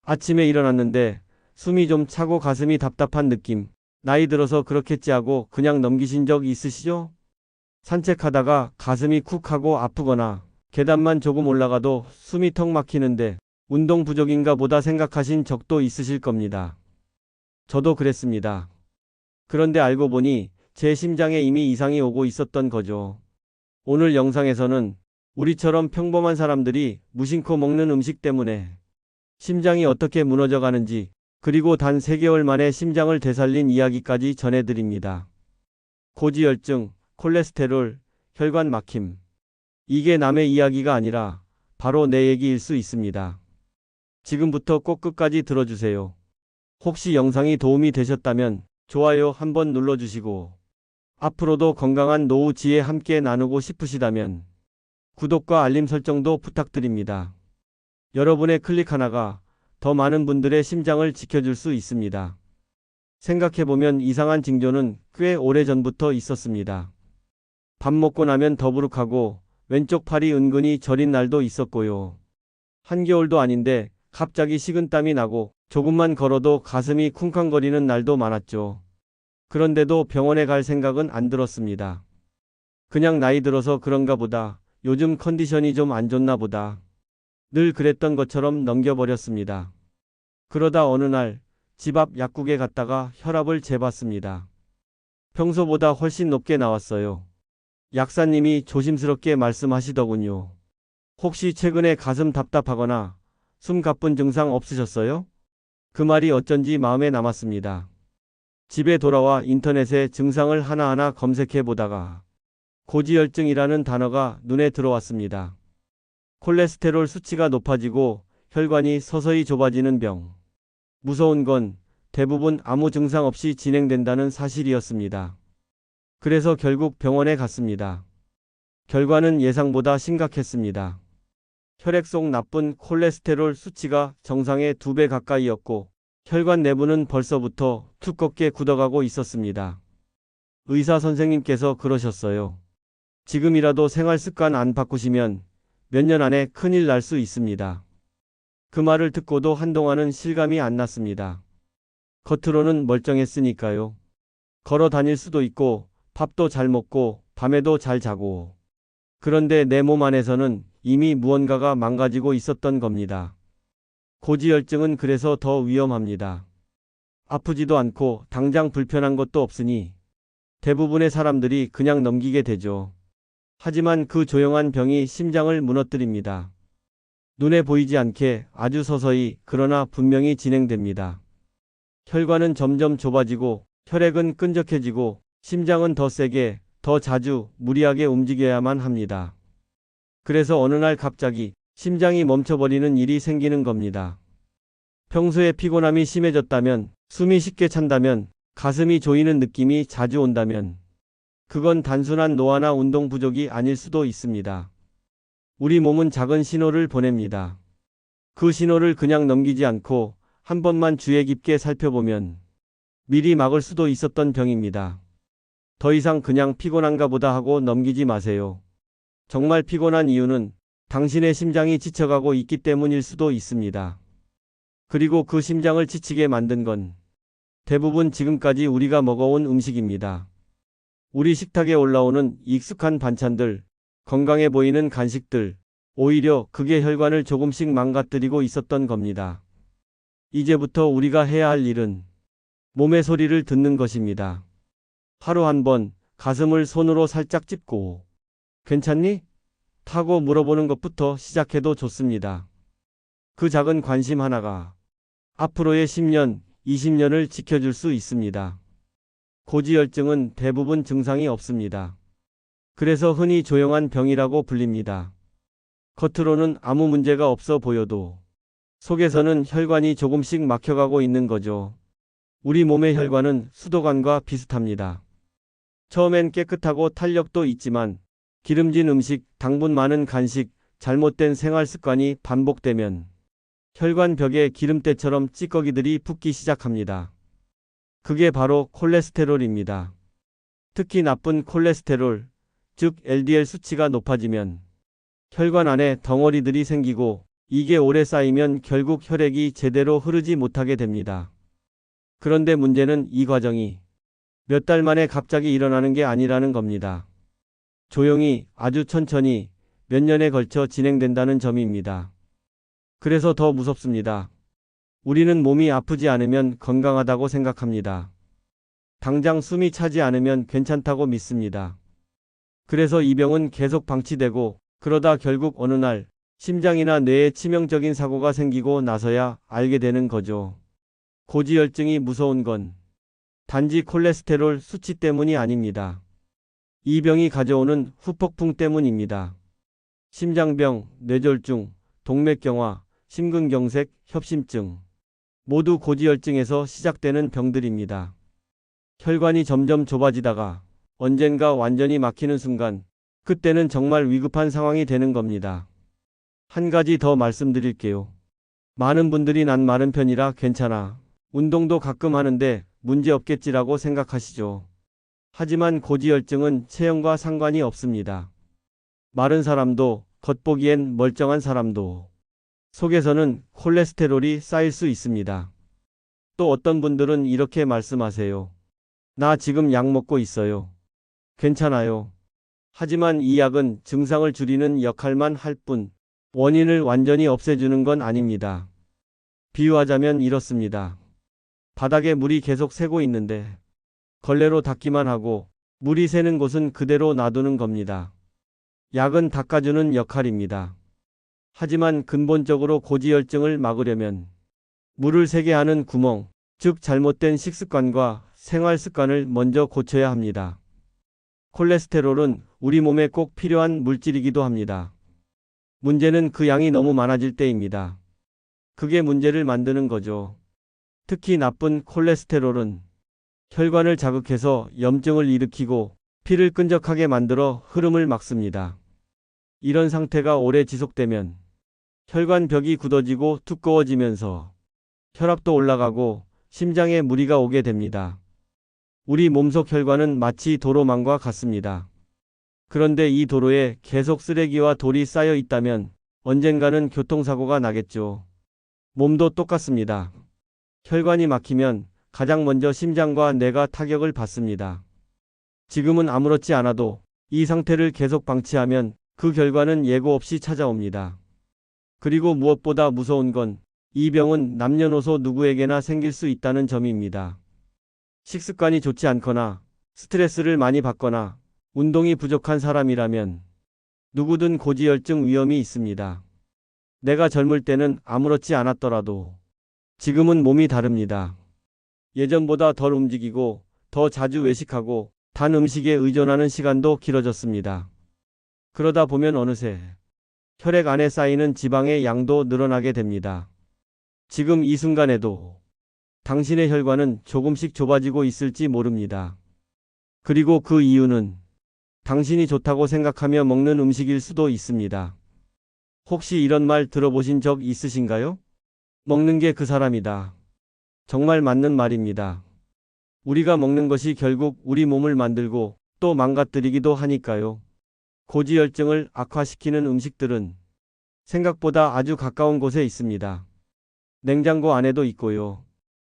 아침에 일어났는데 숨이 좀 차고 가슴이 답답한 느낌. 나이 들어서 그렇겠지 하고 그냥 넘기신 적 있으시죠? 산책하다가 가슴이 쿡 하고 아프거나 계단만 조금 올라가도 숨이 턱 막히는데 운동 부족인가 보다 생각하신 적도 있으실 겁니다. 저도 그랬습니다. 그런데 알고 보니 제 심장에 이미 이상이 오고 있었던 거죠. 오늘 영상에서는 우리처럼 평범한 사람들이 무심코 먹는 음식 때문에 심장이 어떻게 무너져 가는지, 그리고 단 3개월 만에 심장을 되살린 이야기까지 전해드립니다. 고지혈증, 콜레스테롤, 혈관 막힘. 이게 남의 이야기가 아니라 바로 내 얘기일 수 있습니다. 지금부터 꼭 끝까지 들어주세요. 혹시 영상이 도움이 되셨다면 좋아요 한번 눌러주시고, 앞으로도 건강한 노후 지혜 함께 나누고 싶으시다면 구독과 알림 설정도 부탁드립니다. 여러분의 클릭 하나가 더 많은 분들의 심장을 지켜줄 수 있습니다. 생각해보면 이상한 징조는 꽤 오래전부터 있었습니다. 밥 먹고 나면 더부룩하고 왼쪽 팔이 은근히 저린 날도 있었고요. 한겨울도 아닌데 갑자기 식은땀이 나고 조금만 걸어도 가슴이 쿵쾅거리는 날도 많았죠. 그런데도 병원에 갈 생각은 안 들었습니다. 그냥 나이 들어서 그런가 보다. 요즘 컨디션이 좀 안 좋나 보다. 늘 그랬던 것처럼 넘겨버렸습니다. 그러다 어느 날 집 앞 약국에 갔다가 혈압을 재봤습니다. 평소보다 훨씬 높게 나왔어요. 약사님이 조심스럽게 말씀하시더군요. 혹시 최근에 가슴 답답하거나 숨 가쁜 증상 없으셨어요? 그 말이 어쩐지 마음에 남았습니다. 집에 돌아와 인터넷에 증상을 하나하나 검색해 보다가 고지혈증이라는 단어가 눈에 들어왔습니다. 콜레스테롤 수치가 높아지고 혈관이 서서히 좁아지는 병. 무서운 건 대부분 아무 증상 없이 진행된다는 사실이었습니다. 그래서 결국 병원에 갔습니다. 결과는 예상보다 심각했습니다. 혈액 속 나쁜 콜레스테롤 수치가 정상의 2배 가까이였고 혈관 내부는 벌써부터 두껍게 굳어가고 있었습니다. 의사 선생님께서 그러셨어요. 지금이라도 생활 습관 안 바꾸시면 몇 년 안에 큰일 날 수 있습니다. 그 말을 듣고도 한동안은 실감이 안 났습니다. 겉으로는 멀쩡했으니까요. 걸어 다닐 수도 있고 밥도 잘 먹고 밤에도 잘 자고. 그런데 내 몸 안에서는 이미 무언가가 망가지고 있었던 겁니다. 고지혈증은 그래서 더 위험합니다. 아프지도 않고 당장 불편한 것도 없으니 대부분의 사람들이 그냥 넘기게 되죠. 하지만 그 조용한 병이 심장을 무너뜨립니다. 눈에 보이지 않게 아주 서서히 그러나 분명히 진행됩니다. 혈관은 점점 좁아지고 혈액은 끈적해지고 심장은 더 세게, 더 자주, 무리하게 움직여야만 합니다. 그래서 어느 날 갑자기 심장이 멈춰버리는 일이 생기는 겁니다. 평소에 피곤함이 심해졌다면, 숨이 쉽게 찬다면, 가슴이 조이는 느낌이 자주 온다면 그건 단순한 노화나 운동 부족이 아닐 수도 있습니다. 우리 몸은 작은 신호를 보냅니다. 그 신호를 그냥 넘기지 않고 한 번만 주의 깊게 살펴보면 미리 막을 수도 있었던 병입니다. 더 이상 그냥 피곤한가 보다 하고 넘기지 마세요. 정말 피곤한 이유는 당신의 심장이 지쳐가고 있기 때문일 수도 있습니다. 그리고 그 심장을 지치게 만든 건 대부분 지금까지 우리가 먹어온 음식입니다. 우리 식탁에 올라오는 익숙한 반찬들, 건강해 보이는 간식들, 오히려 그게 혈관을 조금씩 망가뜨리고 있었던 겁니다. 이제부터 우리가 해야 할 일은 몸의 소리를 듣는 것입니다. 하루 한 번 가슴을 손으로 살짝 찝고 괜찮니? 타고 물어보는 것부터 시작해도 좋습니다. 그 작은 관심 하나가 앞으로의 10년, 20년을 지켜줄 수 있습니다. 고지혈증은 대부분 증상이 없습니다. 그래서 흔히 조용한 병이라고 불립니다. 겉으로는 아무 문제가 없어 보여도 속에서는 혈관이 조금씩 막혀가고 있는 거죠. 우리 몸의 혈관은 수도관과 비슷합니다. 처음엔 깨끗하고 탄력도 있지만 기름진 음식, 당분 많은 간식, 잘못된 생활 습관이 반복되면 혈관 벽에 기름때처럼 찌꺼기들이 붙기 시작합니다. 그게 바로 콜레스테롤입니다. 특히 나쁜 콜레스테롤, 즉 LDL 수치가 높아지면 혈관 안에 덩어리들이 생기고 이게 오래 쌓이면 결국 혈액이 제대로 흐르지 못하게 됩니다. 그런데 문제는 이 과정이 몇 달 만에 갑자기 일어나는 게 아니라는 겁니다. 조용히 아주 천천히 몇 년에 걸쳐 진행된다는 점입니다. 그래서 더 무섭습니다. 우리는 몸이 아프지 않으면 건강하다고 생각합니다. 당장 숨이 차지 않으면 괜찮다고 믿습니다. 그래서 이 병은 계속 방치되고 그러다 결국 어느 날 심장이나 뇌에 치명적인 사고가 생기고 나서야 알게 되는 거죠. 고지혈증이 무서운 건 단지 콜레스테롤 수치 때문이 아닙니다. 이 병이 가져오는 후폭풍 때문입니다. 심장병, 뇌졸중, 동맥경화, 심근경색, 협심증 모두 고지혈증에서 시작되는 병들입니다. 혈관이 점점 좁아지다가 언젠가 완전히 막히는 순간 그때는 정말 위급한 상황이 되는 겁니다. 한 가지 더 말씀드릴게요. 많은 분들이 난 마른 편이라 괜찮아. 운동도 가끔 하는데 문제 없겠지라고 생각하시죠. 하지만 고지혈증은 체형과 상관이 없습니다. 마른 사람도 겉보기엔 멀쩡한 사람도 속에서는 콜레스테롤이 쌓일 수 있습니다. 또 어떤 분들은 이렇게 말씀하세요. 나 지금 약 먹고 있어요. 괜찮아요. 하지만 이 약은 증상을 줄이는 역할만 할 뿐 원인을 완전히 없애주는 건 아닙니다. 비유하자면 이렇습니다. 바닥에 물이 계속 새고 있는데 걸레로 닦기만 하고 물이 새는 곳은 그대로 놔두는 겁니다. 약은 닦아주는 역할입니다. 하지만 근본적으로 고지혈증을 막으려면 물을 새게 하는 구멍, 즉 잘못된 식습관과 생활 습관을 먼저 고쳐야 합니다. 콜레스테롤은 우리 몸에 꼭 필요한 물질이기도 합니다. 문제는 그 양이 너무 많아질 때입니다. 그게 문제를 만드는 거죠. 특히 나쁜 콜레스테롤은 혈관을 자극해서 염증을 일으키고 피를 끈적하게 만들어 흐름을 막습니다. 이런 상태가 오래 지속되면 혈관벽이 굳어지고 두꺼워지면서 혈압도 올라가고 심장에 무리가 오게 됩니다. 우리 몸속 혈관은 마치 도로망과 같습니다. 그런데 이 도로에 계속 쓰레기와 돌이 쌓여 있다면 언젠가는 교통사고가 나겠죠. 몸도 똑같습니다. 혈관이 막히면 가장 먼저 심장과 뇌가 타격을 받습니다. 지금은 아무렇지 않아도 이 상태를 계속 방치하면 그 결과는 예고 없이 찾아옵니다. 그리고 무엇보다 무서운 건 이 병은 남녀노소 누구에게나 생길 수 있다는 점입니다. 식습관이 좋지 않거나 스트레스를 많이 받거나 운동이 부족한 사람이라면 누구든 고지혈증 위험이 있습니다. 내가 젊을 때는 아무렇지 않았더라도 지금은 몸이 다릅니다. 예전보다 덜 움직이고 더 자주 외식하고 단 음식에 의존하는 시간도 길어졌습니다. 그러다 보면 어느새 혈액 안에 쌓이는 지방의 양도 늘어나게 됩니다. 지금 이 순간에도 당신의 혈관은 조금씩 좁아지고 있을지 모릅니다. 그리고 그 이유는 당신이 좋다고 생각하며 먹는 음식일 수도 있습니다. 혹시 이런 말 들어보신 적 있으신가요? 먹는 게 그 사람이다. 정말 맞는 말입니다. 우리가 먹는 것이 결국 우리 몸을 만들고 또 망가뜨리기도 하니까요. 고지혈증을 악화시키는 음식들은 생각보다 아주 가까운 곳에 있습니다. 냉장고 안에도 있고요.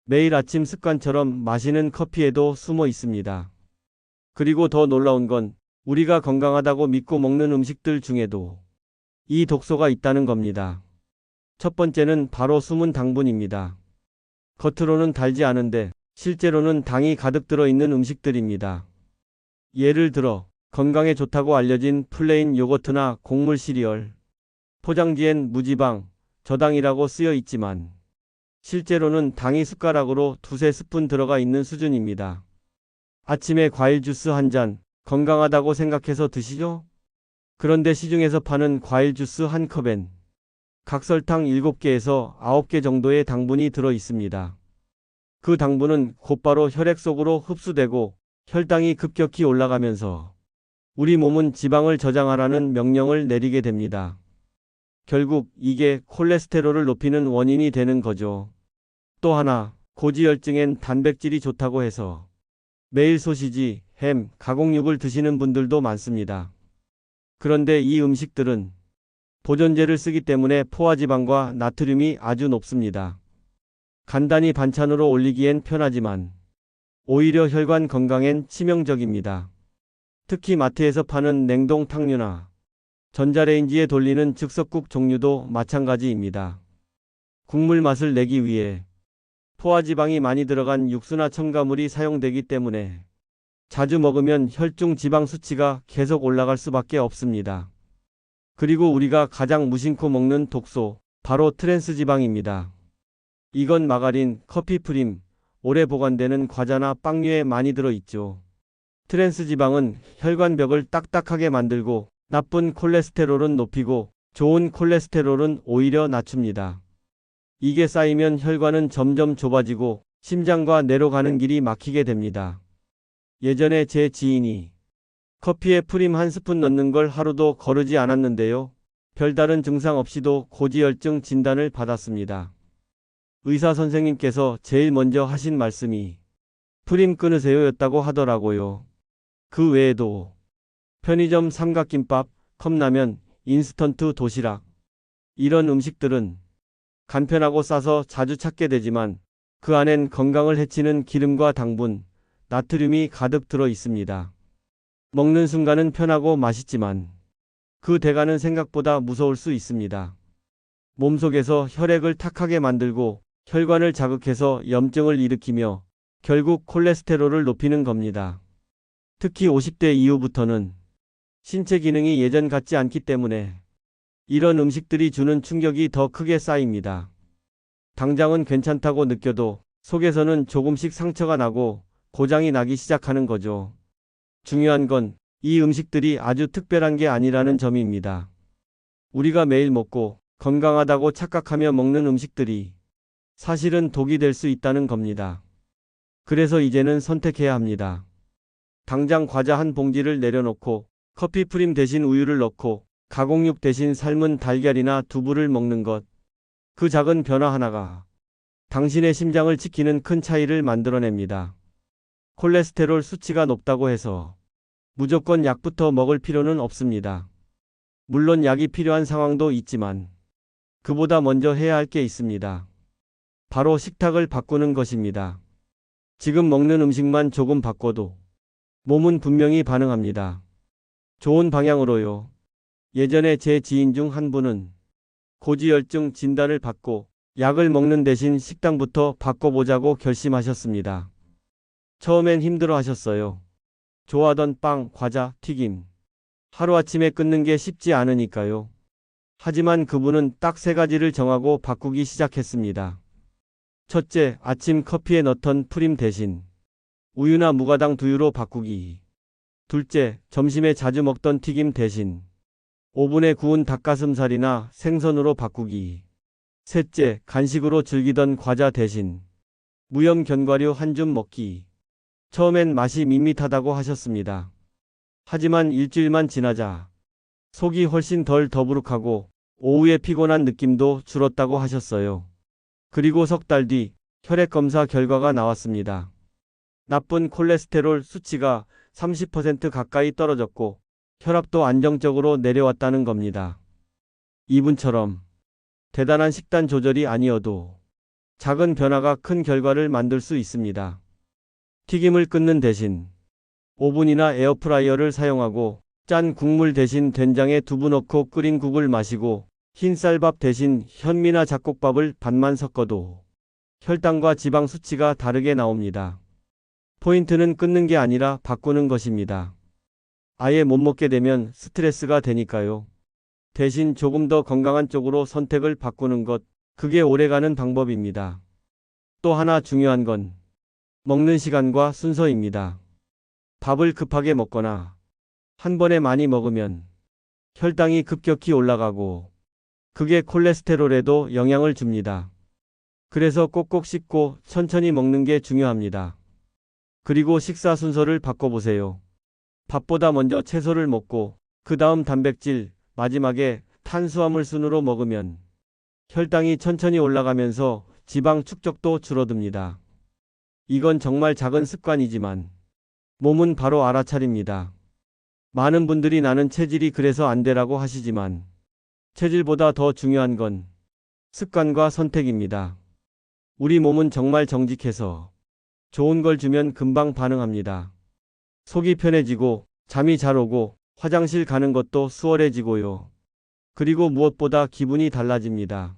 매일 아침 습관처럼 마시는 커피에도 숨어 있습니다. 그리고 더 놀라운 건 우리가 건강하다고 믿고 먹는 음식들 중에도 이 독소가 있다는 겁니다. 첫 번째는 바로 숨은 당분입니다. 겉으로는 달지 않은데 실제로는 당이 가득 들어있는 음식들입니다. 예를 들어 건강에 좋다고 알려진 플레인 요거트나 곡물 시리얼. 포장지엔 무지방, 저당이라고 쓰여 있지만 실제로는 당이 숟가락으로 두세 스푼 들어가 있는 수준입니다. 아침에 과일 주스 한 잔 건강하다고 생각해서 드시죠? 그런데 시중에서 파는 과일 주스 한 컵엔 각설탕 7개에서 9개 정도의 당분이 들어 있습니다. 그 당분은 곧바로 혈액 속으로 흡수되고 혈당이 급격히 올라가면서 우리 몸은 지방을 저장하라는 명령을 내리게 됩니다. 결국 이게 콜레스테롤을 높이는 원인이 되는 거죠. 또 하나, 고지혈증엔 단백질이 좋다고 해서 매일 소시지, 햄, 가공육을 드시는 분들도 많습니다. 그런데 이 음식들은 보존제를 쓰기 때문에 포화지방과 나트륨이 아주 높습니다. 간단히 반찬으로 올리기엔 편하지만 오히려 혈관 건강엔 치명적입니다. 특히 마트에서 파는 냉동 탕류나 전자레인지에 돌리는 즉석국 종류도 마찬가지입니다. 국물 맛을 내기 위해 포화지방이 많이 들어간 육수나 첨가물이 사용되기 때문에 자주 먹으면 혈중 지방 수치가 계속 올라갈 수밖에 없습니다. 그리고 우리가 가장 무심코 먹는 독소, 바로 트랜스 지방입니다. 이건 마가린, 커피 프림, 오래 보관되는 과자나 빵류에 많이 들어있죠. 트랜스 지방은 혈관벽을 딱딱하게 만들고 나쁜 콜레스테롤은 높이고 좋은 콜레스테롤은 오히려 낮춥니다. 이게 쌓이면 혈관은 점점 좁아지고 심장과 뇌로 가는 길이 막히게 됩니다. 예전에 제 지인이 커피에 프림 한 스푼 넣는 걸 하루도 거르지 않았는데요. 별다른 증상 없이도 고지혈증 진단을 받았습니다. 의사 선생님께서 제일 먼저 하신 말씀이 프림 끊으세요 였다고 하더라고요. 그 외에도 편의점 삼각김밥, 컵라면, 인스턴트 도시락 이런 음식들은 간편하고 싸서 자주 찾게 되지만 그 안엔 건강을 해치는 기름과 당분, 나트륨이 가득 들어 있습니다. 먹는 순간은 편하고 맛있지만 그 대가는 생각보다 무서울 수 있습니다. 몸속에서 혈액을 탁하게 만들고 혈관을 자극해서 염증을 일으키며 결국 콜레스테롤을 높이는 겁니다. 특히 50대 이후부터는 신체 기능이 예전 같지 않기 때문에 이런 음식들이 주는 충격이 더 크게 쌓입니다. 당장은 괜찮다고 느껴도 속에서는 조금씩 상처가 나고 고장이 나기 시작하는 거죠. 중요한 건 이 음식들이 아주 특별한 게 아니라는 점입니다. 우리가 매일 먹고 건강하다고 착각하며 먹는 음식들이 사실은 독이 될 수 있다는 겁니다. 그래서 이제는 선택해야 합니다. 당장 과자 한 봉지를 내려놓고 커피 프림 대신 우유를 넣고 가공육 대신 삶은 달걀이나 두부를 먹는 것. 그 작은 변화 하나가 당신의 심장을 지키는 큰 차이를 만들어냅니다. 콜레스테롤 수치가 높다고 해서 무조건 약부터 먹을 필요는 없습니다. 물론 약이 필요한 상황도 있지만 그보다 먼저 해야 할 게 있습니다. 바로 식탁을 바꾸는 것입니다. 지금 먹는 음식만 조금 바꿔도 몸은 분명히 반응합니다. 좋은 방향으로요. 예전에 제 지인 중 한 분은 고지혈증 진단을 받고 약을 먹는 대신 식단부터 바꿔보자고 결심하셨습니다. 처음엔 힘들어 하셨어요. 좋아하던 빵, 과자, 튀김. 하루아침에 끊는 게 쉽지 않으니까요. 하지만 그분은 딱 3가지를 정하고 바꾸기 시작했습니다. 첫째, 아침 커피에 넣던 프림 대신 우유나 무가당 두유로 바꾸기. 둘째, 점심에 자주 먹던 튀김 대신 오븐에 구운 닭가슴살이나 생선으로 바꾸기. 셋째, 간식으로 즐기던 과자 대신 무염 견과류 한 줌 먹기. 처음엔 맛이 밋밋하다고 하셨습니다. 하지만 일주일만 지나자 속이 훨씬 덜 더부룩하고 오후에 피곤한 느낌도 줄었다고 하셨어요. 그리고 석 달 뒤 혈액 검사 결과가 나왔습니다. 나쁜 콜레스테롤 수치가 30% 가까이 떨어졌고 혈압도 안정적으로 내려왔다는 겁니다. 이분처럼 대단한 식단 조절이 아니어도 작은 변화가 큰 결과를 만들 수 있습니다. 튀김을 끊는 대신 오븐이나 에어프라이어를 사용하고 짠 국물 대신 된장에 두부 넣고 끓인 국을 마시고 흰쌀밥 대신 현미나 잡곡밥을 반만 섞어도 혈당과 지방 수치가 다르게 나옵니다. 포인트는 끊는 게 아니라 바꾸는 것입니다. 아예 못 먹게 되면 스트레스가 되니까요. 대신 조금 더 건강한 쪽으로 선택을 바꾸는 것, 그게 오래가는 방법입니다. 또 하나 중요한 건 먹는 시간과 순서입니다. 밥을 급하게 먹거나 한 번에 많이 먹으면 혈당이 급격히 올라가고 그게 콜레스테롤에도 영향을 줍니다. 그래서 꼭꼭 씹고 천천히 먹는 게 중요합니다. 그리고 식사 순서를 바꿔보세요. 밥보다 먼저 채소를 먹고 그 다음 단백질, 마지막에 탄수화물 순으로 먹으면 혈당이 천천히 올라가면서 지방 축적도 줄어듭니다. 이건 정말 작은 습관이지만 몸은 바로 알아차립니다. 많은 분들이 나는 체질이 그래서 안 되라고 하시지만 체질보다 더 중요한 건 습관과 선택입니다. 우리 몸은 정말 정직해서 좋은 걸 주면 금방 반응합니다. 속이 편해지고 잠이 잘 오고 화장실 가는 것도 수월해지고요. 그리고 무엇보다 기분이 달라집니다.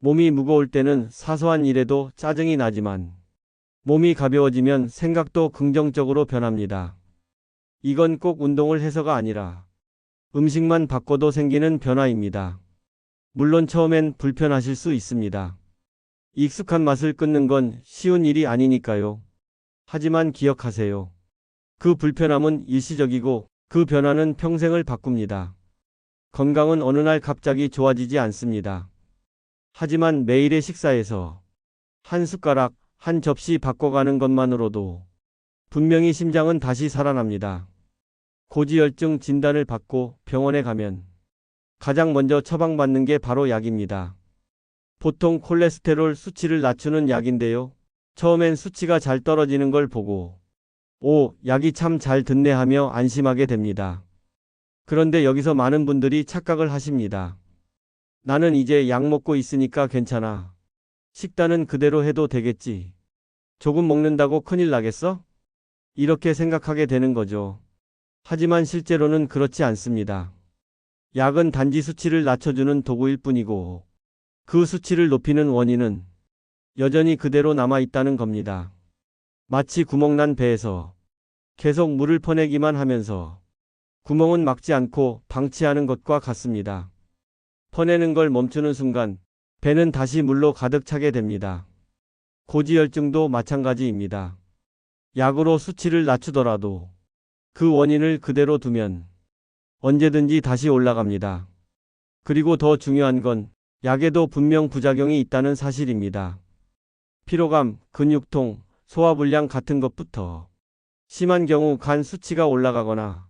몸이 무거울 때는 사소한 일에도 짜증이 나지만 몸이 가벼워지면 생각도 긍정적으로 변합니다. 이건 꼭 운동을 해서가 아니라 음식만 바꿔도 생기는 변화입니다. 물론 처음엔 불편하실 수 있습니다. 익숙한 맛을 끊는 건 쉬운 일이 아니니까요. 하지만 기억하세요. 그 불편함은 일시적이고 그 변화는 평생을 바꿉니다. 건강은 어느 날 갑자기 좋아지지 않습니다. 하지만 매일의 식사에서 한 숟가락, 한 접시 바꿔가는 것만으로도 분명히 심장은 다시 살아납니다. 고지혈증 진단을 받고 병원에 가면 가장 먼저 처방받는 게 바로 약입니다. 보통 콜레스테롤 수치를 낮추는 약인데요. 처음엔 수치가 잘 떨어지는 걸 보고 오, 약이 참 잘 듣네 하며 안심하게 됩니다. 그런데 여기서 많은 분들이 착각을 하십니다. 나는 이제 약 먹고 있으니까 괜찮아. 식단은 그대로 해도 되겠지. 조금 먹는다고 큰일 나겠어? 이렇게 생각하게 되는 거죠. 하지만 실제로는 그렇지 않습니다. 약은 단지 수치를 낮춰주는 도구일 뿐이고 그 수치를 높이는 원인은 여전히 그대로 남아있다는 겁니다. 마치 구멍난 배에서 계속 물을 퍼내기만 하면서 구멍은 막지 않고 방치하는 것과 같습니다. 퍼내는 걸 멈추는 순간 배는 다시 물로 가득 차게 됩니다. 고지혈증도 마찬가지입니다. 약으로 수치를 낮추더라도 그 원인을 그대로 두면 언제든지 다시 올라갑니다. 그리고 더 중요한 건 약에도 분명 부작용이 있다는 사실입니다. 피로감, 근육통, 소화불량 같은 것부터 심한 경우 간 수치가 올라가거나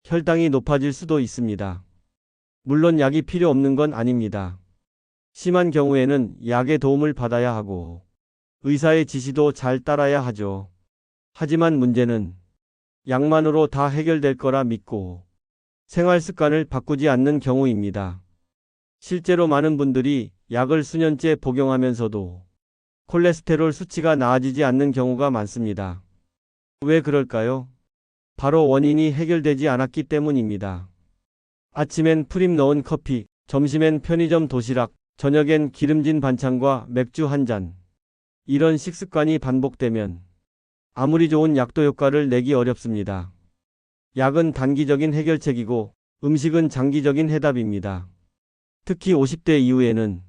혈당이 높아질 수도 있습니다. 물론 약이 필요 없는 건 아닙니다. 심한 경우에는 약의 도움을 받아야 하고 의사의 지시도 잘 따라야 하죠. 하지만 문제는 약만으로 다 해결될 거라 믿고 생활 습관을 바꾸지 않는 경우입니다. 실제로 많은 분들이 약을 수년째 복용하면서도 콜레스테롤 수치가 나아지지 않는 경우가 많습니다. 왜 그럴까요? 바로 원인이 해결되지 않았기 때문입니다. 아침엔 프림 넣은 커피, 점심엔 편의점 도시락, 저녁엔 기름진 반찬과 맥주 한 잔. 이런 식습관이 반복되면 아무리 좋은 약도 효과를 내기 어렵습니다. 약은 단기적인 해결책이고 음식은 장기적인 해답입니다. 특히 50대 이후에는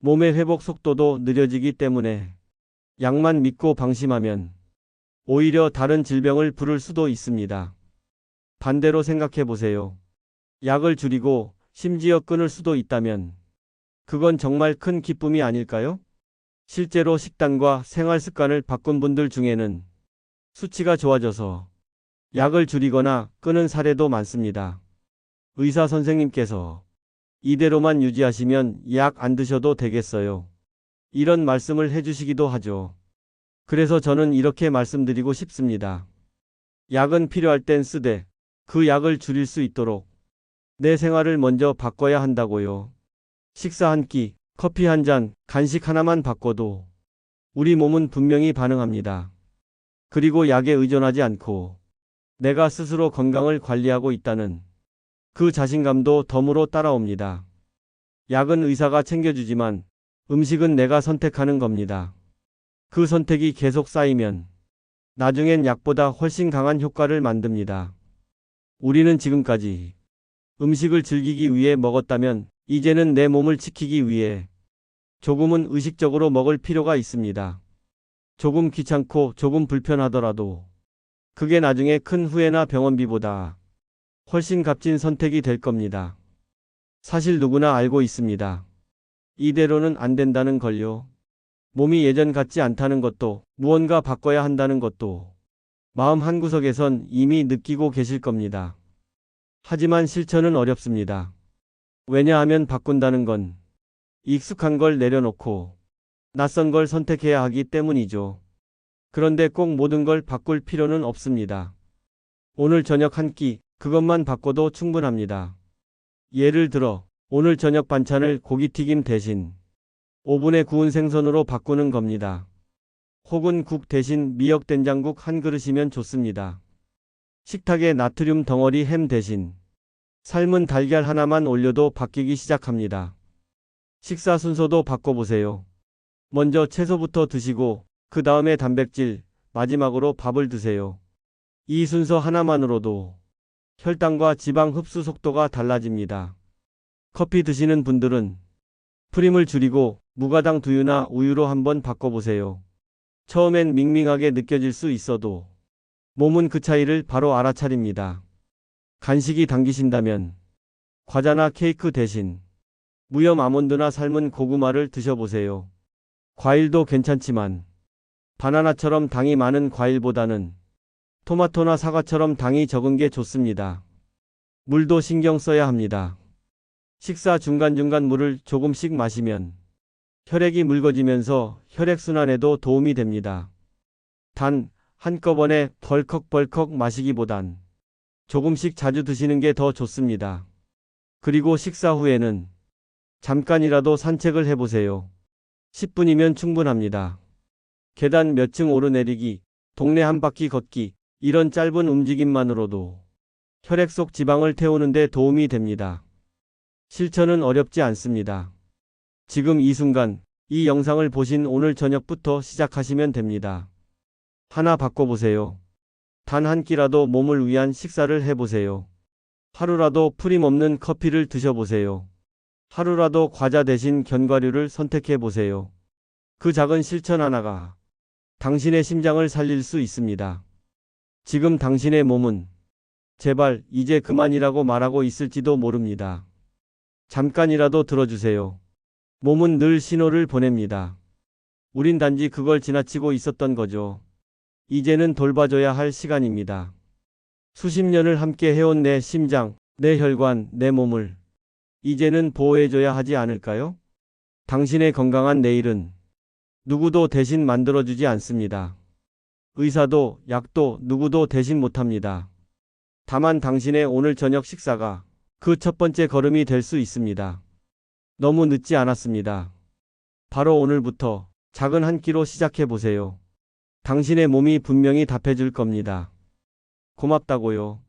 몸의 회복 속도도 느려지기 때문에 약만 믿고 방심하면 오히려 다른 질병을 부를 수도 있습니다. 반대로 생각해 보세요. 약을 줄이고 심지어 끊을 수도 있다면 그건 정말 큰 기쁨이 아닐까요? 실제로 식단과 생활 습관을 바꾼 분들 중에는 수치가 좋아져서 약을 줄이거나 끊은 사례도 많습니다. 의사 선생님께서 이대로만 유지하시면 약 안 드셔도 되겠어요. 이런 말씀을 해주시기도 하죠. 그래서 저는 이렇게 말씀드리고 싶습니다. 약은 필요할 땐 쓰되 그 약을 줄일 수 있도록 내 생활을 먼저 바꿔야 한다고요. 식사 한 끼, 커피 한 잔, 간식 하나만 바꿔도 우리 몸은 분명히 반응합니다. 그리고 약에 의존하지 않고 내가 스스로 건강을 관리하고 있다는 그 자신감도 덤으로 따라옵니다. 약은 의사가 챙겨주지만 음식은 내가 선택하는 겁니다. 그 선택이 계속 쌓이면 나중엔 약보다 훨씬 강한 효과를 만듭니다. 우리는 지금까지 음식을 즐기기 위해 먹었다면 이제는 내 몸을 지키기 위해 조금은 의식적으로 먹을 필요가 있습니다. 조금 귀찮고 조금 불편하더라도 그게 나중에 큰 후회나 병원비보다 훨씬 값진 선택이 될 겁니다. 사실 누구나 알고 있습니다. 이대로는 안 된다는 걸요. 몸이 예전 같지 않다는 것도 무언가 바꿔야 한다는 것도 마음 한구석에선 이미 느끼고 계실 겁니다. 하지만 실천은 어렵습니다. 왜냐하면 바꾼다는 건 익숙한 걸 내려놓고 낯선 걸 선택해야 하기 때문이죠. 그런데 꼭 모든 걸 바꿀 필요는 없습니다. 오늘 저녁 한 끼, 그것만 바꿔도 충분합니다. 예를 들어, 오늘 저녁 반찬을 고기튀김 대신 오븐에 구운 생선으로 바꾸는 겁니다. 혹은 국 대신 미역 된장국 한 그릇이면 좋습니다. 식탁에 나트륨 덩어리 햄 대신 삶은 달걀 하나만 올려도 바뀌기 시작합니다. 식사 순서도 바꿔보세요. 먼저 채소부터 드시고 그 다음에 단백질, 마지막으로 밥을 드세요. 이 순서 하나만으로도 혈당과 지방 흡수 속도가 달라집니다. 커피 드시는 분들은 프림을 줄이고 무가당 두유나 우유로 한번 바꿔보세요. 처음엔 밍밍하게 느껴질 수 있어도 몸은 그 차이를 바로 알아차립니다. 간식이 당기신다면 과자나 케이크 대신 무염 아몬드나 삶은 고구마를 드셔보세요. 과일도 괜찮지만 바나나처럼 당이 많은 과일보다는 토마토나 사과처럼 당이 적은 게 좋습니다. 물도 신경 써야 합니다. 식사 중간중간 물을 조금씩 마시면 혈액이 묽어지면서 혈액순환에도 도움이 됩니다. 단, 한꺼번에 벌컥벌컥 마시기보단 조금씩 자주 드시는 게 더 좋습니다. 그리고 식사 후에는 잠깐이라도 산책을 해보세요. 10분이면 충분합니다. 계단 몇 층 오르내리기, 동네 한 바퀴 걷기, 이런 짧은 움직임만으로도 혈액 속 지방을 태우는 데 도움이 됩니다. 실천은 어렵지 않습니다. 지금 이 순간, 이 영상을 보신 오늘 저녁부터 시작하시면 됩니다. 하나 바꿔보세요. 단 한 끼라도 몸을 위한 식사를 해보세요. 하루라도 프림 없는 커피를 드셔보세요. 하루라도 과자 대신 견과류를 선택해보세요. 그 작은 실천 하나가 당신의 심장을 살릴 수 있습니다. 지금 당신의 몸은 제발 이제 그만이라고 말하고 있을지도 모릅니다. 잠깐이라도 들어주세요. 몸은 늘 신호를 보냅니다. 우린 단지 그걸 지나치고 있었던 거죠. 이제는 돌봐줘야 할 시간입니다. 수십 년을 함께 해온 내 심장, 내 혈관, 내 몸을 이제는 보호해줘야 하지 않을까요? 당신의 건강한 내일은 누구도 대신 만들어주지 않습니다. 의사도 약도 누구도 대신 못합니다. 다만 당신의 오늘 저녁 식사가 그 첫 번째 걸음이 될 수 있습니다. 너무 늦지 않았습니다. 바로 오늘부터 작은 한 끼로 시작해 보세요. 당신의 몸이 분명히 답해줄 겁니다. 고맙다고요.